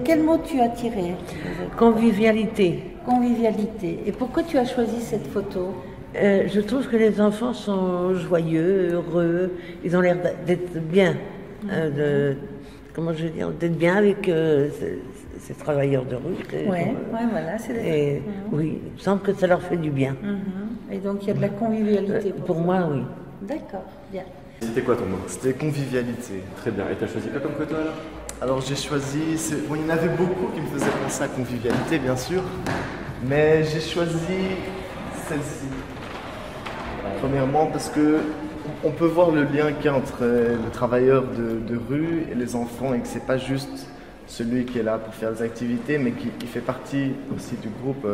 Quel mot tu as tiré? Convivialité. Convivialité. Et pourquoi tu as choisi cette photo? Je trouve que les enfants sont joyeux, heureux, ils ont l'air d'être bien, comment je veux dire, d'être bien avec ces travailleurs de rue. Ouais, voilà, c'est et, oui, il me semble que ça leur fait du bien. Et donc il y a de la convivialité pour moi, oui. D'accord, bien. C'était quoi ton mot? C'était convivialité. Très bien. Et t'as choisi quoi comme photo alors? Alors j'ai choisi, bon, il y en avait beaucoup qui me faisaient penser à convivialité bien sûr, mais j'ai choisi celle-ci. Premièrement parce que on peut voir le lien qu'il y a entre le travailleur de rue et les enfants et que c'est pas juste celui qui est là pour faire des activités mais qui fait partie aussi du groupe.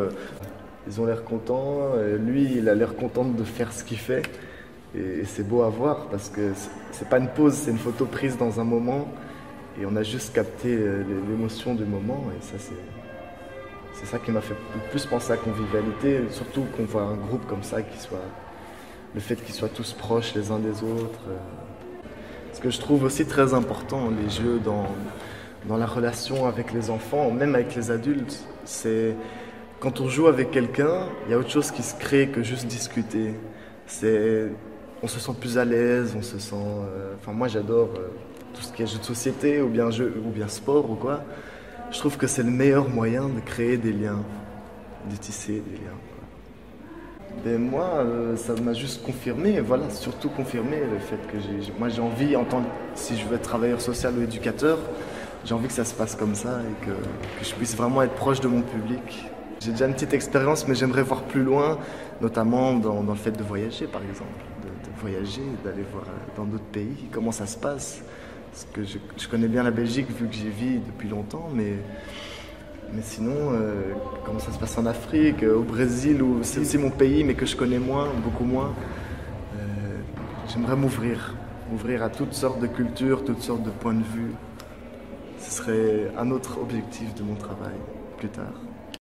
Ils ont l'air contents, lui il a l'air content de faire ce qu'il fait et c'est beau à voir parce que c'est pas une pause, c'est une photo prise dans un moment. Et on a juste capté l'émotion du moment et ça c'est ça qui m'a fait le plus penser à convivialité, surtout qu'on voit un groupe comme ça le fait qu'ils soient tous proches les uns des autres. Ce que je trouve aussi très important, les jeux dans la relation avec les enfants, même avec les adultes, c'est quand on joue avec quelqu'un, il y a autre chose qui se crée que juste discuter. On se sent plus à l'aise, on se sent... Enfin moi j'adore... tout ce qui est jeu de société ou bien sport ou quoi, je trouve que c'est le meilleur moyen de créer des liens, de tisser des liens. Ben moi, ça m'a juste confirmé, voilà, surtout confirmé le fait que moi j'ai envie, si je veux être travailleur social ou éducateur, j'ai envie que ça se passe comme ça et que je puisse vraiment être proche de mon public. J'ai déjà une petite expérience, mais j'aimerais voir plus loin, notamment dans le fait de voyager par exemple, de voyager, d'aller voir dans d'autres pays, comment ça se passe. Parce que je connais bien la Belgique vu que j'y vis depuis longtemps, mais sinon, comment ça se passe en Afrique, au Brésil, où c'est aussi mon pays, mais que je connais moins, beaucoup moins. J'aimerais m'ouvrir à toutes sortes de cultures, toutes sortes de points de vue. Ce serait un autre objectif de mon travail plus tard.